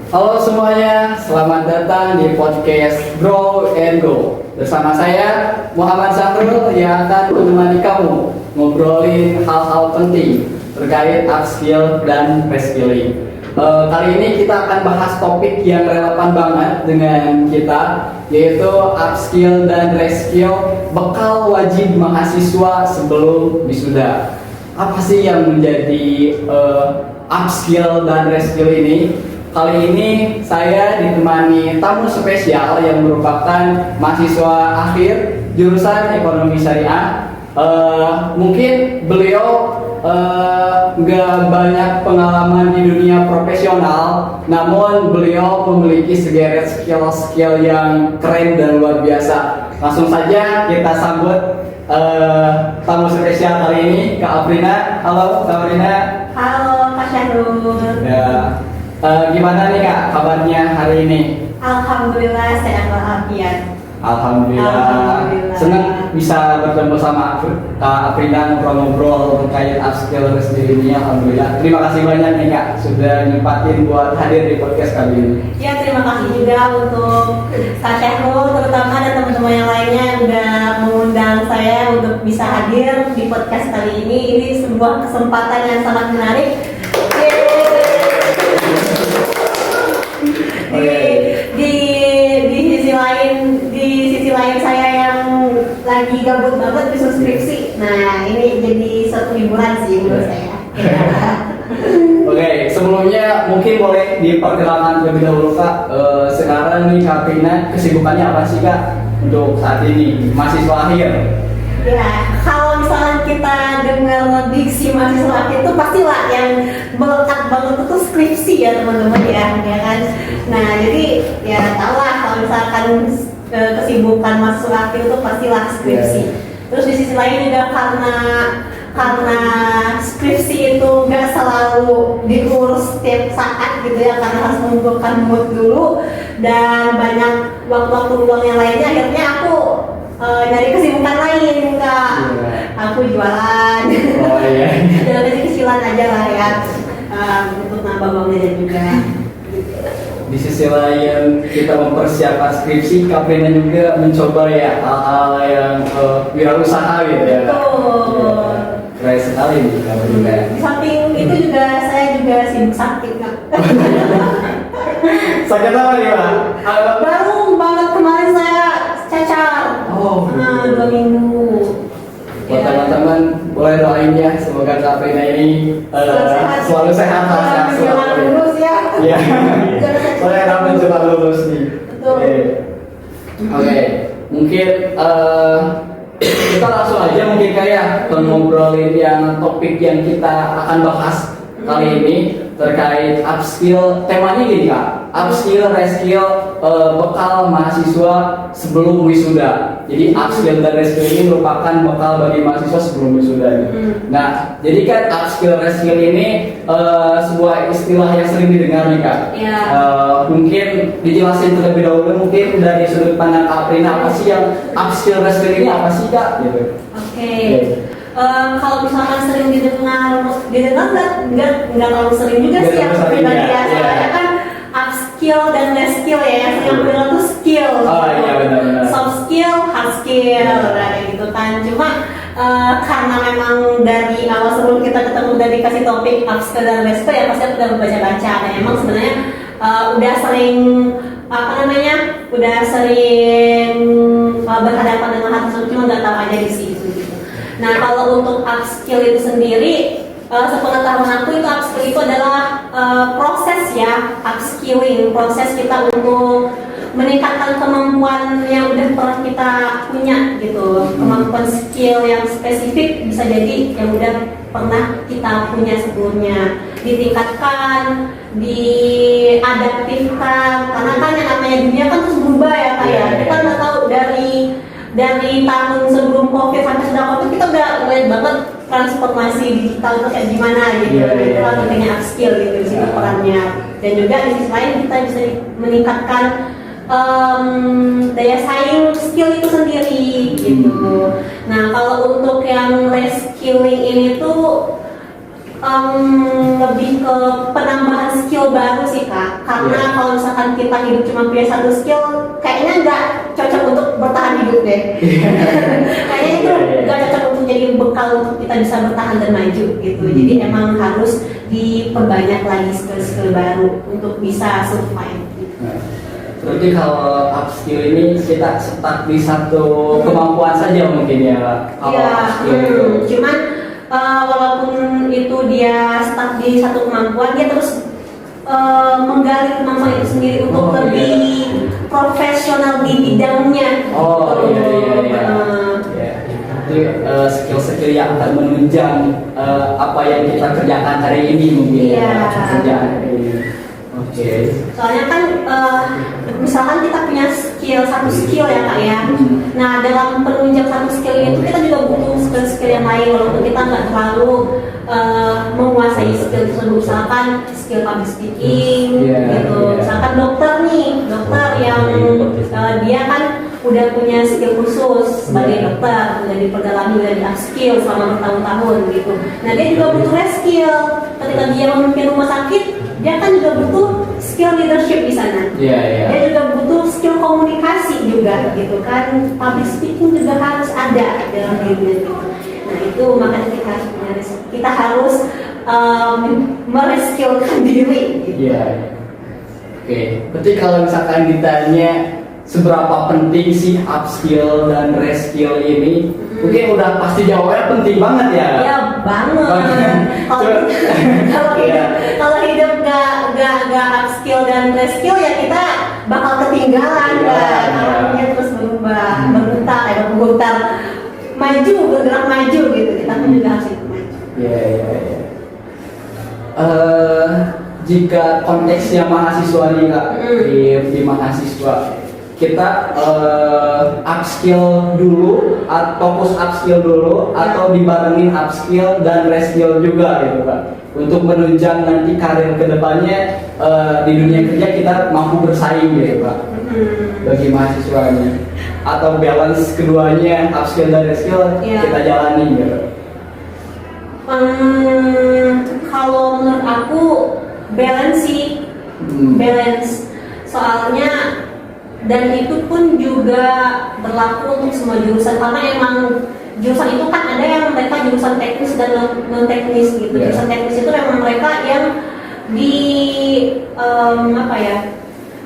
Halo semuanya, selamat datang di podcast Grow and Go. Bersama saya Muhammad Sahrul yang akan menemani kamu ngobrolin hal-hal penting terkait upskill dan reskilling. Kali ini kita akan bahas topik yang relevan banget dengan kita, yaitu upskill dan reskill bekal wajib mahasiswa sebelum wisuda. Apa sih yang menjadi upskill dan reskill ini? Kali ini saya ditemani tamu spesial yang merupakan mahasiswa akhir jurusan Ekonomi Syariah. Mungkin beliau nggak banyak pengalaman di dunia profesional, namun beliau memiliki segeret skill-skill yang keren dan luar biasa. Langsung saja kita sambut tamu spesial kali ini, Kak Afrina. Halo, Kak Afrina. Halo, Kak Syahrul. Ya. Gimana nih Kak kabarnya hari ini? Alhamdulillah sehat walafiat. Alhamdulillah. Senang bisa bertemu sama Kak Afrina ngobrol-ngobrol terkait upskill reskill ini. Alhamdulillah. Terima kasih banyak nih Kak sudah nyempatin buat hadir di podcast kali ini. Ya, terima kasih juga untuk Kak Syahrul terutama dan teman-teman yang lainnya yang udah mengundang saya untuk bisa hadir di podcast kali ini. Ini sebuah kesempatan yang sangat menarik. Di sisi lain saya yang lagi gabut banget di skripsi. Nah, ini jadi satu hiburan sih menurut saya. Oke, sebelumnya mungkin boleh diperkenalkan terlebih dahulu Kak. Sekarang nih Kak Afrina kesibukannya apa sih Kak untuk saat ini mahasiswa akhir? Ya, kalau misalnya kita dengar diksi mahasiswa akhir itu pastilah yang melekat banget itu skripsi ya teman-teman ya kan. Nah, jadi ya tahu lah kalau misalkan kesibukan mahasiswa akhir itu pastilah skripsi. Terus di sisi lain juga karena skripsi itu nggak selalu diurus setiap saat gitu ya, karena harus mengumpulkan mood dulu dan banyak waktu-waktu luang yang lainnya, akhirnya aku nyari kesibukan lain Kak. Aku jualan. Oh iya. Jalan kecil-kecilan aja lah ya, untuk nambah uang jajan juga. Di sisi lain kita mempersiapkan skripsi, Kak Afrina juga mencoba ya hal-hal yang wirausaha gitu ya. Betul. Keren sekali nih Kak Afrina. Di samping itu juga saya juga sibuk sakit Kak. Sakit apa nih Pak? Baru banget kemarin saya cacar. Oh, 2 minggu. Buat teman-teman boleh doain ya, semoga Kak Afrina ini selalu sehat Jangan lulus ya. Iya. Soalnya ramen cepat lulus nih. Betul. Oke. Mungkin kita langsung aja mungkin kayak ngobrolin yang topik yang kita akan bahas kali ini terkait upskill. Temanya gini Kak, upskill, reskill, bekal mahasiswa sebelum wisuda. Jadi upskill dan reskill ini merupakan bekal bagi mahasiswa sebelum wisuda. Nah, jadi kan upskill, reskill ini sebuah istilah yang sering didengar nih Kak. Ya. Mungkin dijelasin terlebih dahulu mungkin dari sudut pandang Kak Afrina, apa sih yang upskill, reskill ini apa sih Kak? Gitu. Oke. Kalau misalkan sering didengar nggak terlalu sering juga sih aku pribadi ya. Soalnya kan upskill dan reskill ya, yang sering aku dengar tuh skill. Oh iya benar-benar. Soft skill, hard skill, kayak gitu kan. Cuma karena memang dari awal sebelum kita ketemu dan dikasih topik upskill dan reskill ya pasti aku udah baca-baca. Dan emang sebenarnya udah sering berhadapan dengan hal tersebut, cuma nggak tahu aja di situ. Nah, kalau untuk upskill itu sendiri, sepengetahuan aku itu upskill itu adalah proses ya, upskilling, proses kita untuk meningkatkan kemampuan yang udah pernah kita punya gitu, kemampuan skill yang spesifik bisa jadi yang udah pernah kita punya sebelumnya, ditingkatkan, diadaptifkan, karena kan yang namanya dunia kan terus berubah ya kayak kita nggak tahu dari tahun sebelum COVID sampai sudah COVID kita udah mulai banget transformasi digital itu kayak gimana gitu. Itu kan pentingnya upskill gitu di situ perannya. Dan juga di sisi lain kita bisa meningkatkan daya saing skill itu sendiri gitu. Nah, kalau untuk yang reskilling ini tuh lebih ke penambahan skill baru sih Kak. karena Iya. kalau misalkan kita hidup cuma punya satu skill, kayaknya nggak cocok untuk bertahan hidup deh. Kayaknya itu Iya. nggak cocok untuk jadi bekal untuk kita bisa bertahan dan maju gitu. Hmm. Jadi emang harus diperbanyak lagi skill-skill baru untuk bisa survive. Nah, berarti kalau upskill ini kita stuck di satu kemampuan saja mungkin ya Pak? Kalau Iya, upskill itu. cuman walaupun itu dia stuck di satu kemampuan, dia terus menggali kemampuan itu sendiri untuk Oh, iya. lebih profesional di bidangnya. Oh gitu. iya iya iya. Eh, Ya, itu skill-skill yang akan menunjang apa yang kita kerjakan hari ini mungkin Iya. ya kerjaan hari ini. Oke. Soalnya kan misalkan kita punya satu skill ya Kak ya. Nah dalam penunjang satu skill itu kita juga butuh skill-skill yang lain walaupun kita nggak terlalu menguasai skill tersebut. Misalkan skill public speaking Iya, gitu. iya. Misalkan dokter nih, dokter yang dia kan udah punya skill khusus sebagai Iya. dokter, udah diperdalami, udah di upskill selama bertahun-tahun gitu. Nah dia juga butuh reskill ketika dia memimpin rumah sakit, dia kan juga butuh skill leadership di sana. Iya iya. Dia juga butuh skill komunikasi juga gitu kan. Public speaking juga harus ada dalam dirinya gitu. Nah itu makanya kita harus punya kita harus mereskillkan diri gitu. Iya. Oke. Berarti kalau misalkan ditanya seberapa penting sih upskill dan reskill ini, mungkin udah pasti jawabnya penting banget ya. Ya banget. Kalau Iya. kalau hidup gak upskill dan reskill ya kita bakal ketinggalan Iya, kan. iya. Alamnya terus berputar, maju, bergerak maju gitu. Kita kan juga harus ikut maju. Iya iya iya. Jika konteksnya mahasiswa nih Kak, di mahasiswa kita upskill dulu atau fokus upskill dulu atau dibarengin upskill dan reskill juga gitu Kak, untuk menunjang nanti karir kedepannya di dunia kerja kita mampu bersaing gitu Kak, bagi mahasiswanya, atau balance keduanya upskill dan reskill Iya. kita jalani gitu. Kalau menurut aku balance sih, balance. Soalnya dan itu pun juga berlaku untuk semua jurusan karena emang jurusan itu kan ada yang mereka jurusan teknis dan non teknis gitu. Yeah. Jurusan teknis itu memang mereka yang di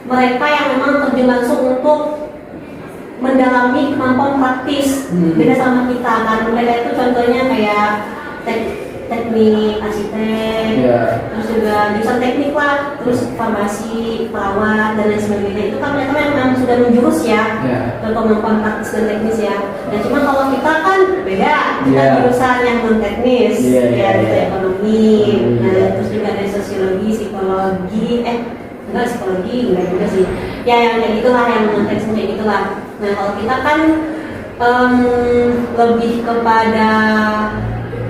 mereka yang memang terjun langsung untuk mendalami kemampuan praktis. Beda sama kita kan, mereka itu contohnya kayak teknik arsitek, Yeah. terus juga jurusan teknik lah, terus farmasi, perawat dan lain sebagainya. Itu kan mereka memang sudah menjurus ya Yeah. ke kemampuan praktis dan teknis ya. Dan cuma kalau kita kan beda, kita Yeah. jurusan yang non teknis, Yeah, ya yeah, gitu yeah. ekonomi, nah Yeah. terus juga ada sosiologi, psikologi, enggak psikologi enggak juga sih. Ya yang kayak gitulah, yang non teknis kayak gitulah. Nah kalau kita kan lebih kepada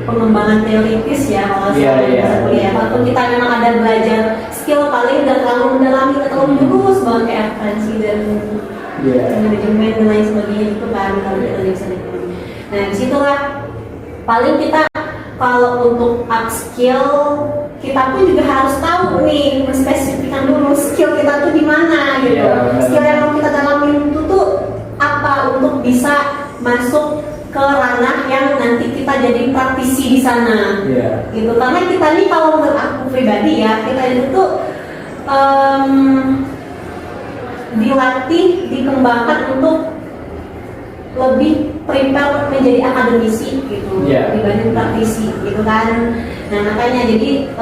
pengembangan teoritis ya kalau Iya, soal iya. kuliah. Walaupun kita memang ada belajar skill paling nggak terlalu mendalami, nggak terlalu jurus banget kayak akuntansi dan Iya. manajemen dan lain sebagainya itu kan kalau kita jurusan ekonomi. Nah disitulah paling kita kalau untuk upskill kita pun juga harus tahu nih, menspesifikkan dulu skill kita tuh di mana gitu. Iya, benar. Skill yang mau kita dalamin itu tuh apa untuk bisa masuk ke ranah yang nanti kita jadi praktisi di sana. Iya. Gitu. Karena kita nih kalau menurut aku pribadi ya, kita itu tuh dilatih, dikembangkan untuk lebih prepare menjadi akademisi gitu, Iya. dibanding praktisi gitu kan. Nah makanya jadi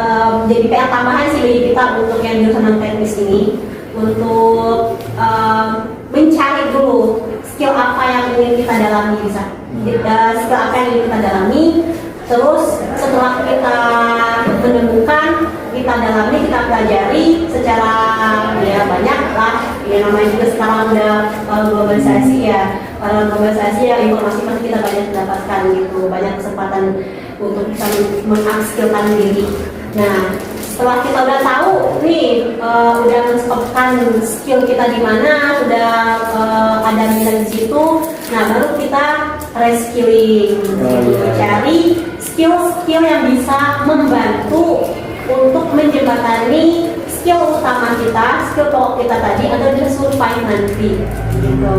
PR tambahan sih bagi kita untuk yang jurusan non teknis ini untuk mencari dulu skill apa yang ingin kita dalami bisa. Skill apa yang ingin kita dalami, terus setelah kita menemukan, kita dalami, kita pelajari secara ya banyak lah. Ya namanya juga sekarang udah globalisasi ya, informasi pasti kita banyak mendapatkan gitu, banyak kesempatan untuk bisa mengupskillkan diri. Nah setelah kita udah tahu nih, udah menstopkan skill kita di mana, sudah ada minat di situ, nah baru kita reskilling, cari skill-skill yang bisa membantu untuk menjembatani skill utama utama kita, skill pokok kita tadi adalah bisa survive nanti gitu.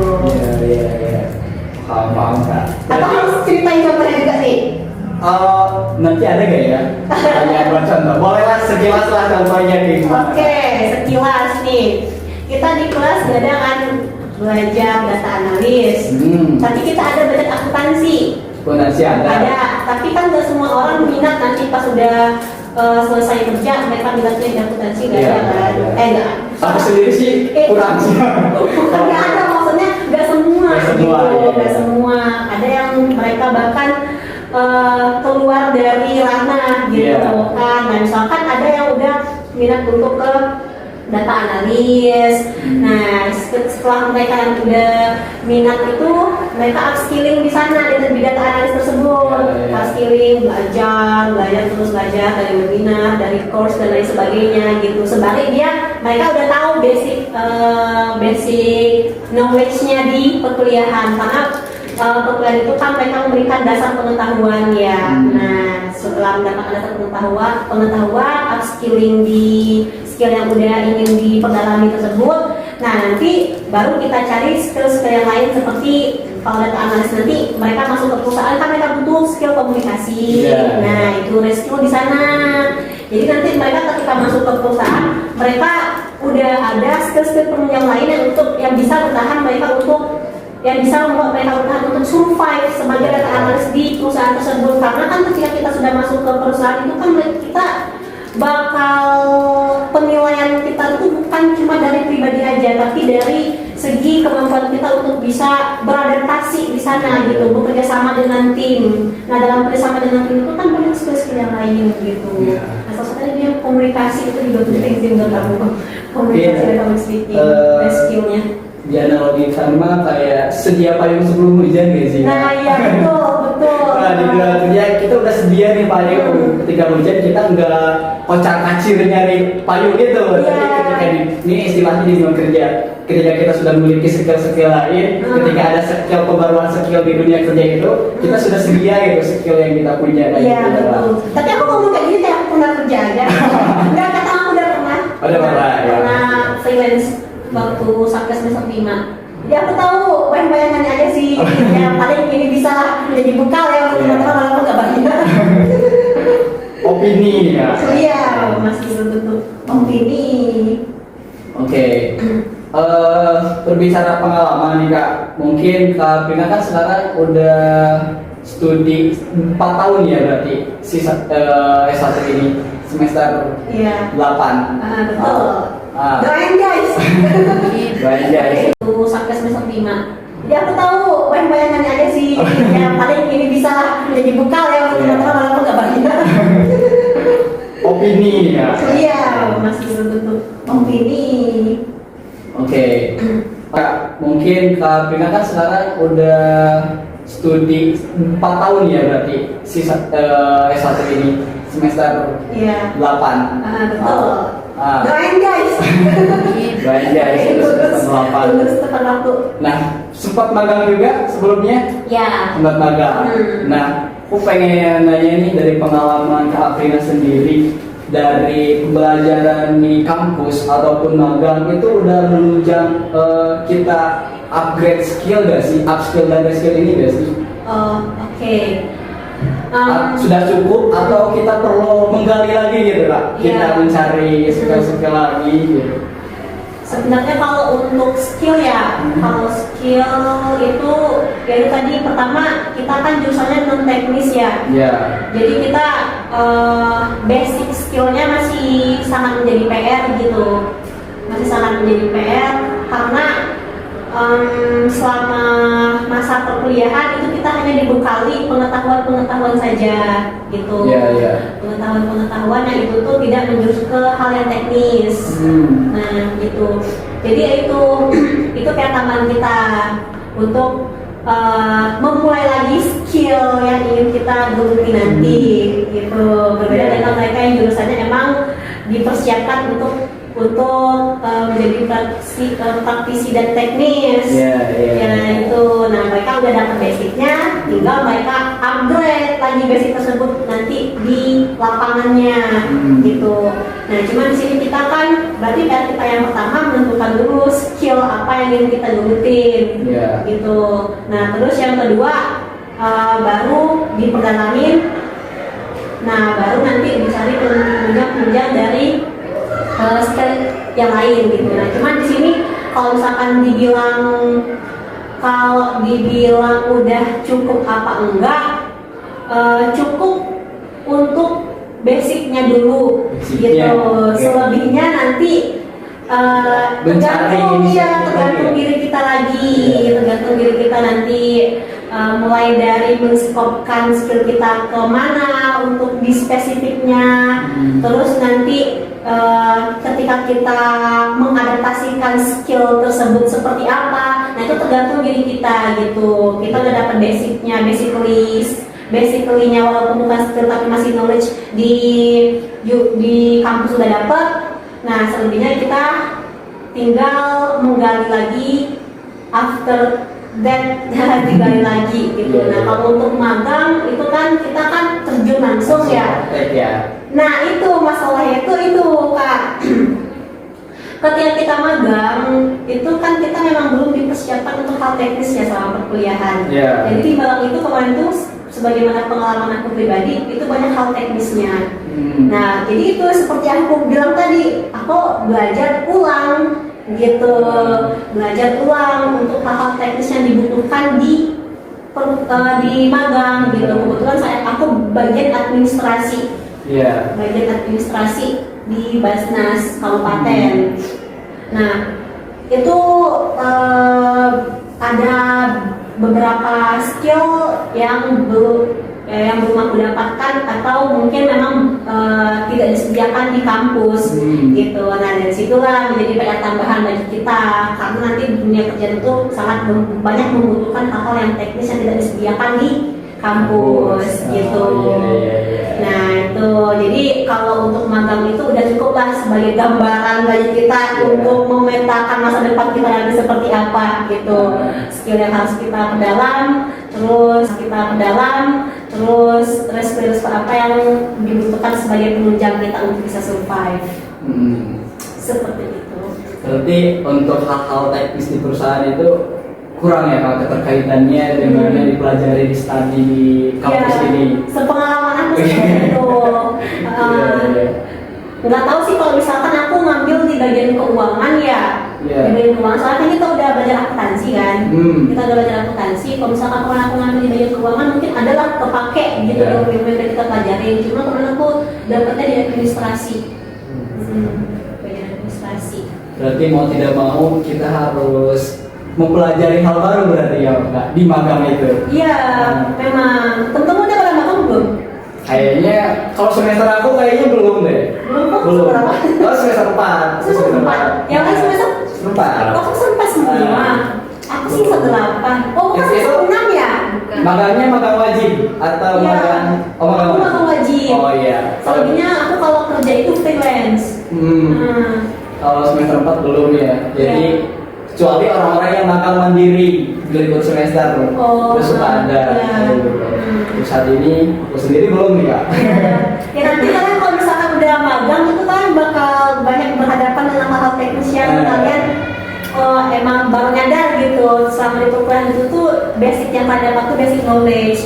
Iya. Paham Kak. Atau harus ceritain contohnya juga nih? Nanti ada gak ya? Banyak buat contoh. Bolehlah sekilas lah contohnya gimana? Oke, sekilas nih. Kita di kelas gak ada kan belajar data analis. Tapi kita ada belajar akuntansi. Akuntansi ada. Tapi kan gak semua orang minat nanti pas udah selesai kerja mereka minatnya di akuntansi gak ada kan? Enggak. Aku sendiri sih kurang sih. Nggak ada, maksudnya nggak semua. Nggak semua. Ada yang mereka bahkan keluar dari ranah gitu kan. Nah misalkan ada yang udah minat untuk ke data analis. Nah setelah mereka udah minat itu mereka upskilling di sana di data analis tersebut. Upskilling, belajar terus belajar dari webinar, dari course dan lain sebagainya gitu. Sebalik mereka udah tahu basic knowledge-nya di perkuliahan karena perkuliahan itu kan mereka memberikan dasar pengetahuan ya. Nah, setelah mendapatkan dasar pengetahuan, upskilling di skill yang udah ingin diperdalami tersebut. Nah, nanti baru kita cari skill-skill yang lain seperti kalau data analis nanti mereka masuk ke perusahaan kan mereka butuh skill komunikasi. Nah, itu resiko di sana. Jadi nanti mereka ketika masuk ke perusahaan mereka udah ada skill-skill penunjang lain yang bisa bertahan mereka yang bisa membuat mereka bertahan untuk survive sebagai data analis di perusahaan tersebut. Karena kan ketika kita sudah masuk ke perusahaan itu kan kita bakal penilaian kita itu bukan cuma dari pribadi aja, tapi dari segi kemampuan kita untuk bisa beradaptasi di sana gitu, bekerja sama dengan tim. Nah dalam bekerja sama dengan tim itu kan banyak skill-skill yang lain gitu. Nah salah satunya dia komunikasi itu juga penting sih menurut aku. Komunikasi dan public speaking, skillnya. Di analogi sama kayak sedia payung sebelum hujan gak sih? Nah iya betul. Nah di dunia kerja kita udah sedia nih payung. Ketika hujan kita nggak kocar kacir nyari payung gitu. Tapi ketika ini istilahnya di dunia kerja, ketika kita sudah memiliki skill lain, ketika ada skill pembaruan skill di dunia kerja itu, kita sudah sedia gitu skill yang kita punya. Iya betul. Tapi aku ngomong kayak gini kayak aku pernah kerja aja. Enggak kata aku udah pernah. Pernah freelance waktu Satgas semester 5. Ya aku tahu bayangannya aja sih. Ya paling ini bisa menjadi bekal ya untuk teman-teman walaupun nggak banyak. Opini ya. Iya masih belum tentu opini. Oke. Berbicara pengalaman nih Kak, mungkin Kak Prina kan sekarang udah studi 4 tahun ya berarti S1 ini semester 8. Betul. Doain guys. Itu Satgas semester 5. Ya aku tahu bayangannya aja sih. Ya paling ini bisa menjadi bekal ya untuk teman-teman walaupun nggak banyak. Opini ya. Iya masih belum tentu opini. Oke. Kak, mungkin Kak Prina kan sekarang udah studi 4 tahun ya berarti S1 ini semester 8. Betul. Doain guys. Lulus tepat waktu. Nah, sempat magang juga sebelumnya? Ya. Sempat magang. Nah, aku pengen nanya nih dari pengalaman Kak Prina sendiri, dari pembelajaran di kampus ataupun magang itu udah menunjang kita upgrade skill gak sih? Upskill dan reskill ini gak sih? Oke. Sudah cukup atau kita perlu menggali lagi gitu Kak? Kita mencari skill-skill lagi gitu. Sebenarnya kalau untuk skill kalau skill itu ya tadi pertama kita kan jurusannya non teknis ya. Jadi kita basic skillnya masih sangat menjadi PR gitu, karena selama masa perkuliahan itu kita hanya dibekali pengetahuan saja gitu. Pengetahuan yang itu tuh tidak menjurus ke hal yang teknis. Nah gitu. Jadi itu kayak tambahan kita untuk memulai lagi skill yang ingin kita geluti nanti gitu. Berbeda dengan mereka yang jurusannya emang dipersiapkan untuk menjadi praktisi dan teknis. Ya itu. Nah mereka udah dapat basicnya, tinggal mereka upgrade lagi basic tersebut nanti di lapangannya gitu. Nah cuman di sini kita kan berarti PR kita yang pertama menentukan dulu skill apa yang ingin kita gelutin gitu. Nah terus yang kedua baru diperdalamin. Nah baru nanti dicari penunjang dari skill yang lain gitu. Nah cuman di sini kalau misalkan dibilang udah cukup apa enggak, cukup untuk basicnya dulu gitu. Selebihnya nanti tergantung diri kita lagi, tergantung diri kita nanti. Mulai dari men-scopekan skill kita ke mana untuk di spesifiknya, terus nanti ketika kita mengadaptasikan skill tersebut seperti apa, nah itu tergantung diri kita gitu. Kita udah dapat basicnya, basically-nya walaupun bukan skill tapi masih knowledge di kampus sudah dapat. Nah selebihnya kita tinggal menggali lagi after that digali lagi gitu. Nah kalau untuk magang itu kan kita kan terjun langsung ya. Nah itu masalahnya itu Kak. Ketika kita magang itu kan kita memang belum dipersiapkan untuk hal teknis ya selama perkuliahan. Jadi di magang itu kemarin tuh sebagaimana pengalaman aku pribadi itu banyak hal teknisnya. Nah jadi itu seperti yang aku bilang tadi, aku belajar ulang gitu, belajar ulang untuk hal-hal teknis yang dibutuhkan di magang gitu. Kebetulan aku bagian administrasi, bagian administrasi di Basnas Kabupaten. Nah itu ada beberapa skill yang belum aku dapatkan atau mungkin memang tidak disediakan di kampus gitu. Nah dari situlah menjadi PR tambahan bagi kita karena nanti dunia kerja itu sangat banyak membutuhkan hal-hal yang teknis yang tidak disediakan di kampus gitu. Nah itu jadi kalau untuk magang itu udah cukup lah sebagai gambaran bagi kita untuk memetakan masa depan kita nanti seperti apa gitu. Skill yang harus kita perdalam, terus skill apa yang dibutuhkan sebagai penunjang kita untuk bisa survive. Seperti itu. Berarti untuk hal-hal teknis di perusahaan itu kurang ya kalau keterkaitannya dengan yang dipelajari di studi di kampus ini. Sepengalaman aku seperti itu. Nggak tahu sih kalau misalkan aku ngambil di bagian keuangan ya. Di bagian keuangan soalnya kita udah belajar akuntansi kan. Kita udah belajar akuntansi. Kalau misalkan aku ngambil di bagian keuangan mungkin adalah kepake gitu ilmu yang kita pelajarin. Cuma kemarin aku dapetnya di administrasi. Bagian administrasi. Berarti mau tidak mau kita harus mempelajari hal baru berarti ya Kak di magang itu. Iya, memang. Temen-temen udah pada magang belum? Kayaknya kalau semester aku kayaknya belum deh. Belum. Berapa? Oh semester 4. Semester 4. Yang lain semester 4. Oh semester 4 semua. Aku sih semester 8. Oh bukan semester 6 ya? Magangnya magang wajib atau magang? Oh magang wajib. Oh iya. Selebihnya aku kalau kerja itu freelance. Kalau semester 4 belum ya. Jadi kecuali orang-orang yang magang mandiri di libur semester terus suka ada. Terus saat ini aku sendiri belum nih Kak. Ya nanti kalian kalau misalkan udah magang itu kan bakal banyak berhadapan dengan hal-hal teknis yang kalian emang baru nyadar gitu selama di perkuliahan itu tuh basic yang kalian dapat tuh basic knowledge.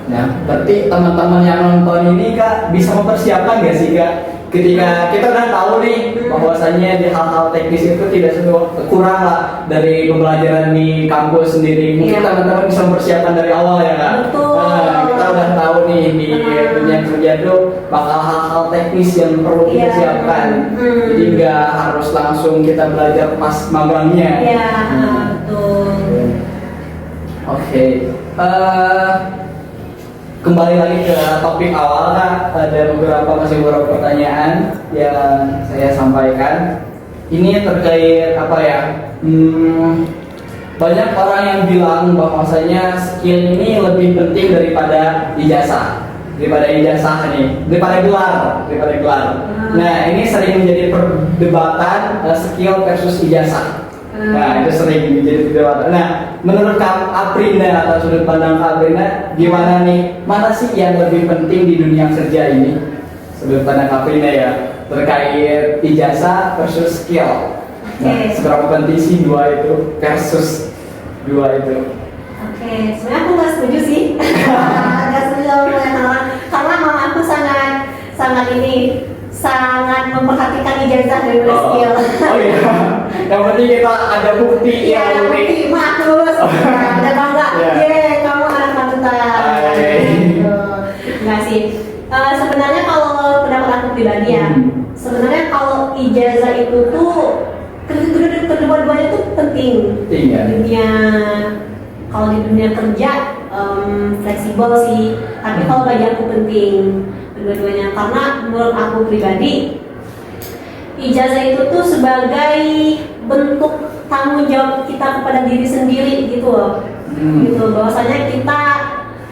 Nah, berarti teman-teman yang nonton ini Kak bisa mempersiapkan nggak sih Kak? Ketika kita udah tahu nih bahwasannya di hal-hal teknis itu tidak semua kurang lah dari pembelajaran di kampus sendiri. Mungkin teman-teman bisa mempersiapkan dari awal ya Kak. Nah, kita udah tahu nih di dunia kerja itu bakal hal-hal teknis yang perlu kita siapkan. Jadi nggak harus langsung kita belajar pas magangnya. Betul. Oke. Kembali lagi ke topik awal Kak, masih beberapa pertanyaan yang saya sampaikan. Ini terkait apa ya? Banyak orang yang bilang bahwasanya skill ini lebih penting daripada ijazah daripada gelar. Nah ini sering menjadi perdebatan skill versus ijazah. Nah, itu sering jadi perdebatan. Nah, menurut Kak Aprina atau sudut pandang Kak Aprina, gimana nih? Mana sih yang lebih penting di dunia kerja ini? Sudut pandang Kak Aprina ya, terkait ijazah versus skill. Nah, seberapa penting sih dua itu versus dua itu? Oke, sebenarnya aku nggak setuju sih. Nggak setuju karena mama aku sangat memperhatikan ijazah daripada skill. Oh iya. Yang penting kita ada bukti Iya, ada yang bukti mak lulus. Ada bangga. Kamu anak panutan. Enggak sih. Sebenarnya kalau pendapat aku pribadi ya, sebenarnya kalau ijazah itu tuh kedua-duanya tuh penting. Kalau di dunia kerja fleksibel sih, tapi kalau bagi aku penting kedua-duanya karena menurut aku pribadi ijazah itu tuh sebagai bentuk tanggung jawab kita kepada diri sendiri gitu loh. Gitu, bahwasanya kita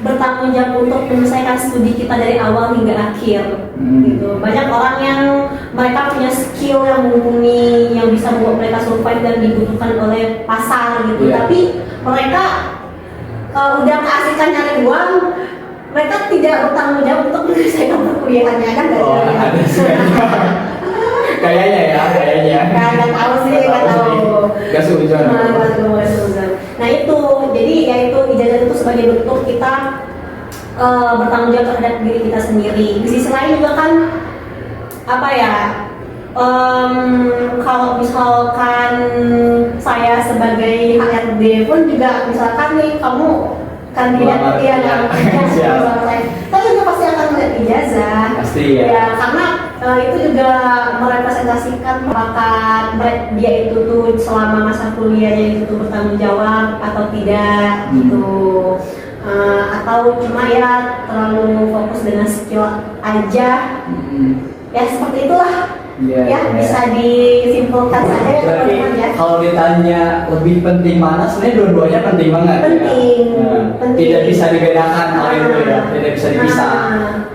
bertanggung jawab untuk menyelesaikan studi kita dari awal hingga akhir. Gitu. Banyak orang yang mereka punya skill yang mumpuni yang bisa membuat mereka survive dan dibutuhkan oleh pasar gitu. Tapi mereka udah keasikan nyari uang, mereka tidak bertanggung jawab untuk menyelesaikan perkuliahannya, kan nggak ada sih. Kayaknya. Nggak tahu sih, nggak tahu. Gak seujuan. Nah itu, jadi ya itu ijazah itu sebagai bentuk kita bertanggung jawab terhadap diri kita sendiri. Di sisi lain juga kan apa ya? Kalau misalkan saya sebagai HRD pun juga misalkan nih kamu kandidat saya juga pasti akan melihat ijazah. Pasti ya. Karena itu juga merepresentasikan apakah dia itu tuh selama masa kuliahnya itu tuh bertanggung jawab atau tidak gitu. Atau cuma ya terlalu fokus dengan skill aja. Ya seperti itulah. Bisa disimpulkan saja ya teman-teman ya. Kalau ditanya lebih penting mana, sebenarnya dua-duanya penting banget. Penting. Tidak bisa dibedakan hal itu ya, tidak bisa dipisah.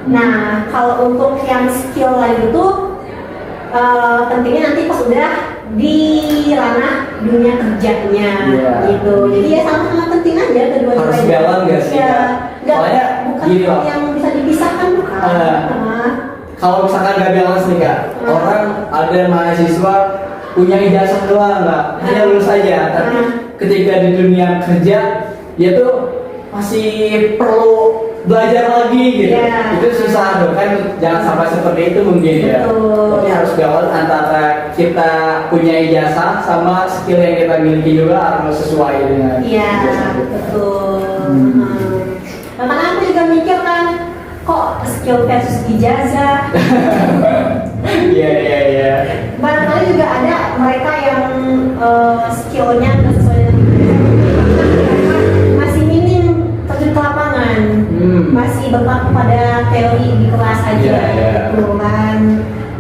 Nah, kalau untuk yang skill lain itu pentingnya nanti pas udah di ranah dunia kerjanya gitu. Jadi ya sama-sama penting aja kedua-duanya. Harus jalan nggak sih? Soalnya bukan yang bisa dipisahkan bukan. Kalau misalkan gak balance nih Kak, orang ada mahasiswa punya ijazah doang nggak, hanya lulus saja, tapi ketika di dunia kerja dia tuh masih perlu belajar lagi gitu. Itu susah dong kan, jangan sampai seperti itu mungkin ya. Tapi harus balance antara kita punya ijazah sama skill yang kita miliki juga harus sesuai dengan ijazah. Betul. Karena aku juga mikir kan, kok skill versus ijazah? Iya. Barangkali juga ada mereka yang skillnya nggak sesuai dengan ijazah, masih minim terjun ke lapangan, masih berpaku pada teori di kelas aja, gitu kan.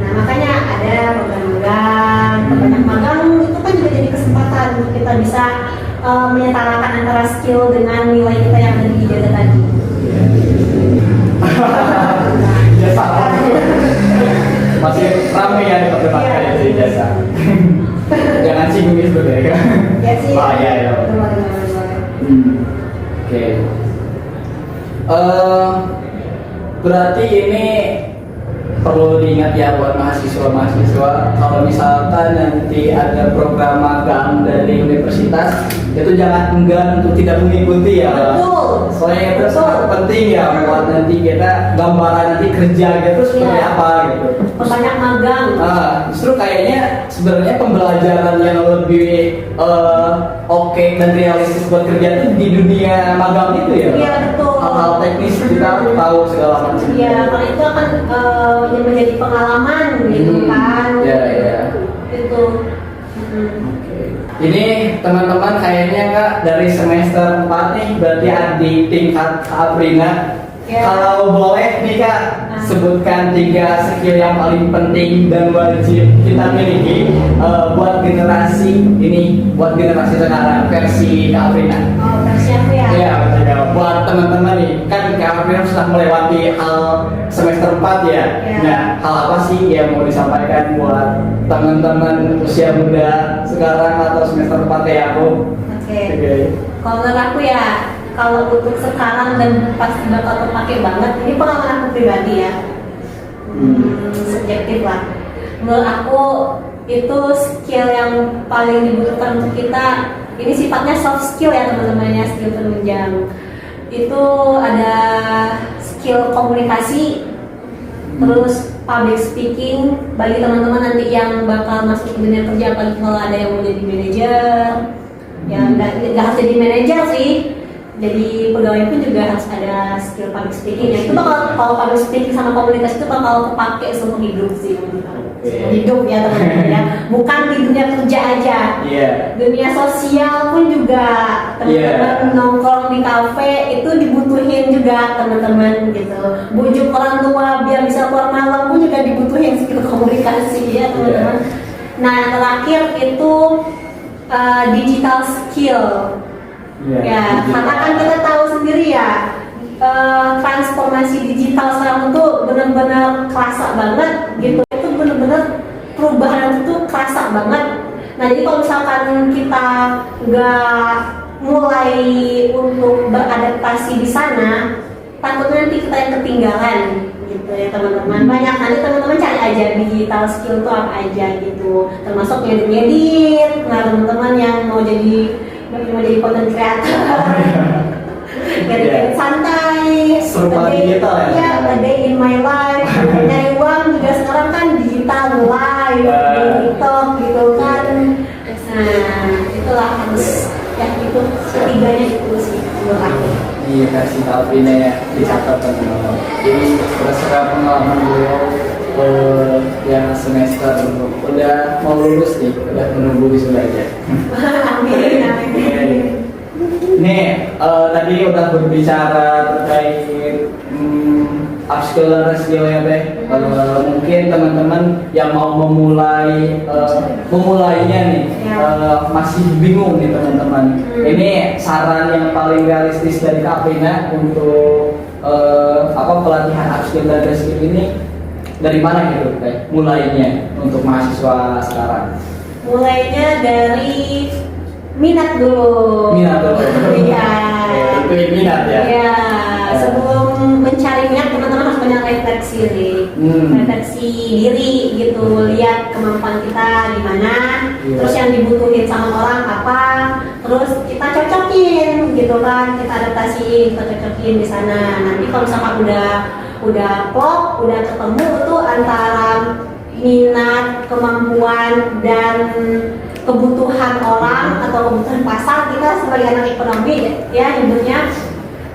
Nah makanya ada program-program, banyak magang itu kan juga jadi kesempatan untuk kita bisa menyetarakan antara skill dengan nilai kita yang ada di ijazah tadi. Jasa masih ramai ya diperdebatkan itu jasa. Jangan singgung itu ya. Bahaya ya. Oke. Berarti ini perlu diingat ya buat mahasiswa kalau misalkan nanti ada program magang dari universitas itu jangan enggan untuk tidak mengikuti ya. Betul. Soalnya itu sangat penting ya buat nanti kita gambaran nanti kerja gitu seperti apa gitu. Banyak magang. Justru kayaknya sebenarnya pembelajaran yang lebih oke dan realistis buat kerja itu di dunia magang itu ya. Iya betul. Hal-hal teknis kita harus tahu segala macam. Iya, karena itu akan menjadi pengalaman gitu kan. Iya. Itu. Ini teman-teman kayaknya Kak dari semester 4 nih berarti di tingkat Aprina. Kalau boleh nih Kak sebutkan 3 skill yang paling penting dan wajib kita miliki buat generasi ini, buat generasi sekarang versi Kak Afrina. Oh, versi aku ya. Iya, buat teman-teman nih, kan Kak Afrina sudah melewati hal semester 4 ya. Iya. Nah, hal apa sih yang mau disampaikan buat teman-teman usia muda sekarang atau semester 4 kayak aku? Oke. Oke. Kalau menurut aku ya, kalau untuk sekarang dan pasti bakal terpakai banget, ini pengalaman aku pribadi ya. Subjektif lah. Menurut aku itu skill yang paling dibutuhkan untuk kita. Ini sifatnya soft skill ya teman-teman ya, skill penunjang. Itu ada skill komunikasi, terus public speaking bagi teman-teman nanti yang bakal masuk ke dunia kerja, apalagi kalau ada yang mau jadi manajer. Ya nggak harus jadi manajer sih, jadi pegawai pun juga harus ada skill public speaking ya. Itu bakal, kalau public speaking sama komunikasi itu bakal kepake seumur hidup sih menurut aku. Seumur hidup ya teman-teman ya, bukan di dunia kerja aja. Dunia sosial pun juga teman-teman nongkrong di kafe itu dibutuhin juga teman-teman gitu. Bujuk orang tua biar bisa keluar malam pun juga dibutuhin skill komunikasi ya teman-teman. Nah yang terakhir itu digital skill. Ya, karena kan kita tahu sendiri ya, transformasi digital sekarang itu benar-benar kerasa banget gitu. Itu benar-benar perubahan itu kerasa banget. Nah jadi kalau misalkan kita nggak mulai untuk beradaptasi di sana, takutnya nanti kita yang ketinggalan gitu ya teman-teman. Banyak nanti teman-teman cari aja digital skill itu apa aja gitu, termasuk ngedit. Nah teman-teman yang mau jadi content creator, ngedit santai, Serba digital ya? A day in my life, nyari uang juga sekarang kan digital live, di TikTok gitu kan. Nah itulah harus ya itu ketiganya itu sih menurut aku. Iya, versi Alvina ya, dicatat teman-teman. Jadi berdasarkan pengalaman beliau yang semester udah mau lulus nih, udah menunggu wisudanya. Amin. Nih, tadi udah berbicara terkait upskill dan reskill ya Teh. Mungkin teman-teman yang mau memulainya nih masih bingung nih teman-teman. Ini saran yang paling realistis dari Kak Afrina untuk pelatihan upskill dan reskill ini dari mana gitu Teh? Mulainya untuk mahasiswa sekarang. Mulainya dari minat dulu. Iya. Tentuin minat ya. Iya. Sebelum mencari minat teman-teman harus banyak refleksi nih. Refleksi diri gitu, lihat kemampuan kita di mana, terus yang dibutuhin sama orang apa, terus kita cocokin gitu kan, kita adaptasiin, kita cocokin di sana. Nanti kalau misalkan udah plot, udah ketemu tuh antara minat, kemampuan dan kebutuhan orang atau kebutuhan pasar kita sebagai anak ekonomi ya hidupnya.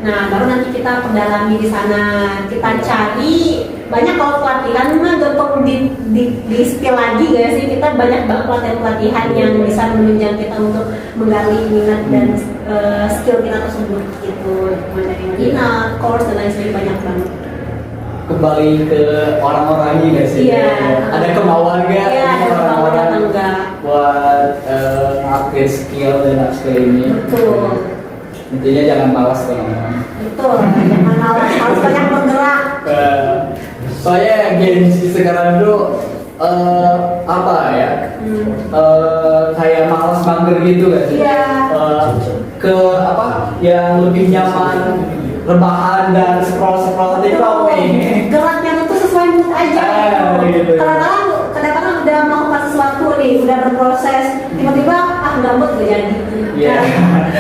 Nah baru nanti kita perdalami di sana, kita cari banyak. Kalau pelatihan mah gampang di skill lagi gak sih, kita banyak banget pelatihan yang bisa menunjang kita untuk menggali minat dan skill kita tersebut gitu, mulai dari webinar, course dan lain sebagainya, banyak banget. Kembali ke orang-orangnya gak sih? Iya. Ada kemauan gak? Iya, ada kemauan atau enggak buat upgrade skill dan upskill ini. Betul. Intinya jangan malas teman-teman. Betul, jangan malas, harus banyak bergerak. Soalnya Gen Z sekarang itu apa ya? Kayak malas mager gitu gak sih? Iya. Ke apa? Yang lebih nyaman rebahan dan scroll TikTok nih. Geraknya itu sesuai mood aja gitu. Kadang-kadang udah melakukan sesuatu nih, udah berproses, tiba-tiba nggak mood gak jadi.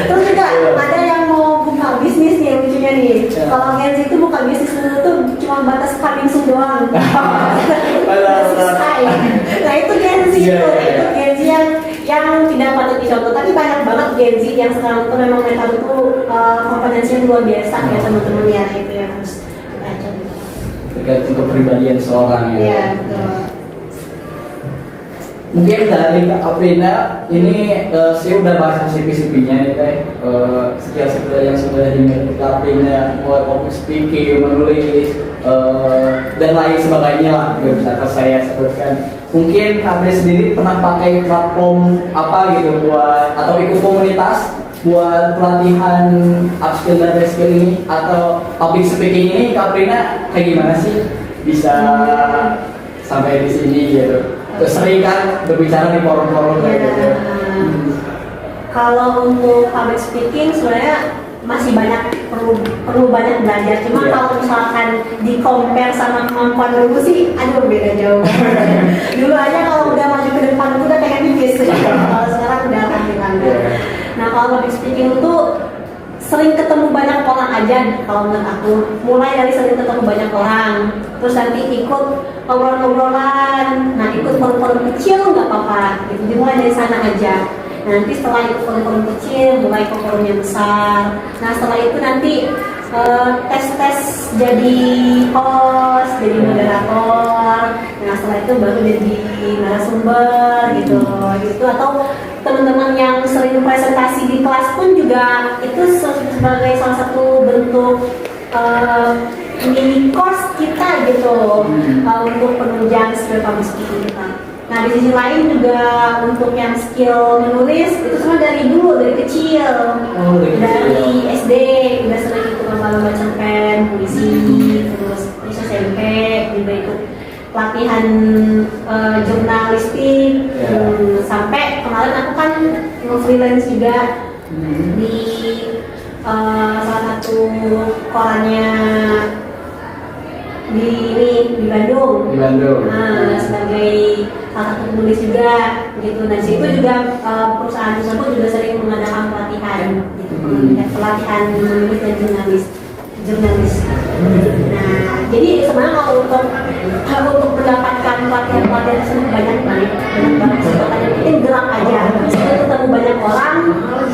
Terus juga ada yang mau buka bisnis nih, lucunya nih. Kalau Gen Z itu buka bisnis dulu tuh cuma batas coming soon doang. Selesai. Nah itu Gen Z itu Gen Z yang tidak patut dicontoh. Tapi banyak banget Gen Z yang sekarang tuh memang mereka tuh kompetensinya luar biasa ya teman-teman ya, itu yang harus kita contoh. Tergantung kepribadian seorang ya. Iya betul. Mungkin dari Kak Aprina ini saya udah bahas CV-CV-nya nih Kak. Skill-skill yang sudah dimiliki Kak Aprina, mulai public speaking, menulis, dan lain sebagainya lah, nggak bisa saya sebutkan. Mungkin Kak Aprina sendiri pernah pakai platform apa gitu buat atau ikut komunitas buat pelatihan upskill dan reskill ini atau public speaking ini Kak Aprina kayak gimana sih bisa sampai di sini gitu? Sering kan berbicara di forum-forum kayak gitu. Kalau untuk public speaking sebenarnya masih banyak perlu banyak belajar. Cuma Iya. kalau misalkan di compare sama kemampuan dulu sih, aduh beda jauh. Dulu aja kalau udah maju ke depan itu udah pengen pipis. Kalau sekarang udah alhamdulillah. Nah kalau public speaking itu sering ketemu banyak orang aja kalau menurut aku, mulai dari sering ketemu banyak orang, terus nanti ikut obrolan-obrolan, nah ikut forum-forum kecil nggak apa-apa, gitu. Dimulai dari sana aja. Nanti setelah ikut forum-forum kecil, mulai ke forum yang besar. Nah setelah itu nanti tes-tes jadi host, jadi moderator. Nah setelah itu baru jadi narasumber gitu, gitu. Atau teman-teman yang sering presentasi di kelas pun juga itu sebagai salah satu bentuk mini course kita gitu untuk penunjang skill public speaking kita. Nah di sisi lain juga untuk yang skill menulis itu semua dari dulu, dari kecil, dari SD udah sering ikut lomba-lomba cerpen, puisi, terus SMP juga ikut pelatihan jurnalistik, sampai kemarin aku kan freelance juga di salah satu korannya di Bandung. Di Bandung. Nah, sebagai salah satu penulis juga gitu. Nah, situ juga perusahaan tersebut juga sering mengadakan pelatihan gitu. Pelatihan menulis dan jurnalis. Nah, jadi sebenarnya kalau untuk mendapatkan pelatihan tersebut banyak banget. Yang penting gerak aja. Kita ketemu banyak orang,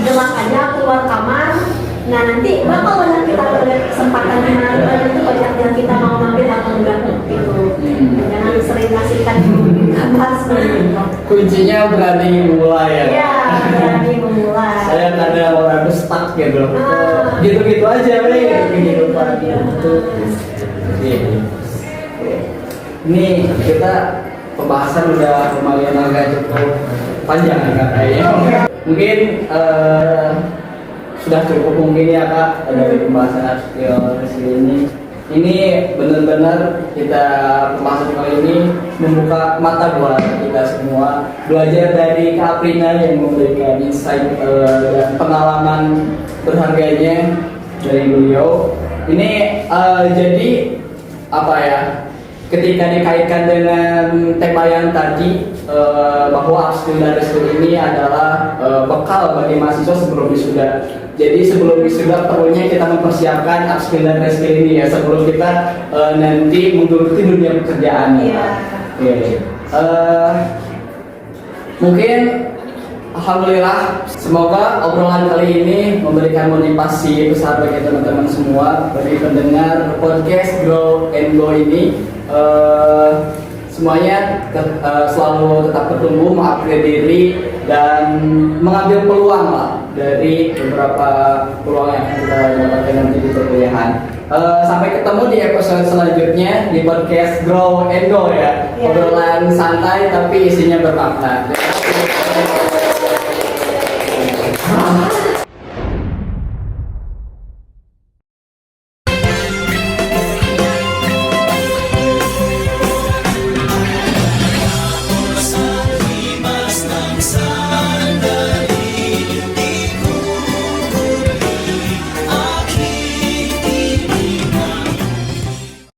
gerak aja keluar kamar. Nah nanti bakal banyak kita melihat kesempatan di mana itu banyak yang kita mau ambil atau enggak gitu. Jangan sering kasihkan gambar seperti itu. Kuncinya berani mulai ya. Iya, berani memulai. Saya kadang orang tuh stuck gitu. Gitu-gitu aja kehidupan gitu. Ini kita pembahasan udah lumayan agak cukup panjang ya kayaknya. Mungkin sudah cukup mungkin ya Kak dari pembahasan upskill ini. Ini benar-benar kita pembahasan kali ini membuka mata buat kita semua, belajar dari Kak Aprina yang memberikan insight dan pengalaman berharganya dari beliau. Ini jadi apa ya? Ketika dikaitkan dengan tema yang tadi bahwa upskill dan reskill ini adalah bekal bagi mahasiswa sebelum wisuda. Jadi sebelum wisuda perlunya kita mempersiapkan upskill dan reskill ini ya sebelum kita nanti menggeluti dunia pekerjaan. Iya. Mungkin alhamdulillah semoga obrolan kali ini memberikan motivasi besar bagi teman-teman semua, bagi pendengar podcast Grow and Go ini. Semuanya selalu tetap bertumbuh, mengupgrade diri dan mengambil peluang lah dari beberapa peluang yang kita dapatkan nanti di perkuliahan. Sampai ketemu di episode selanjutnya di podcast Grow and Go ya. Obrolan santai tapi isinya bermakna.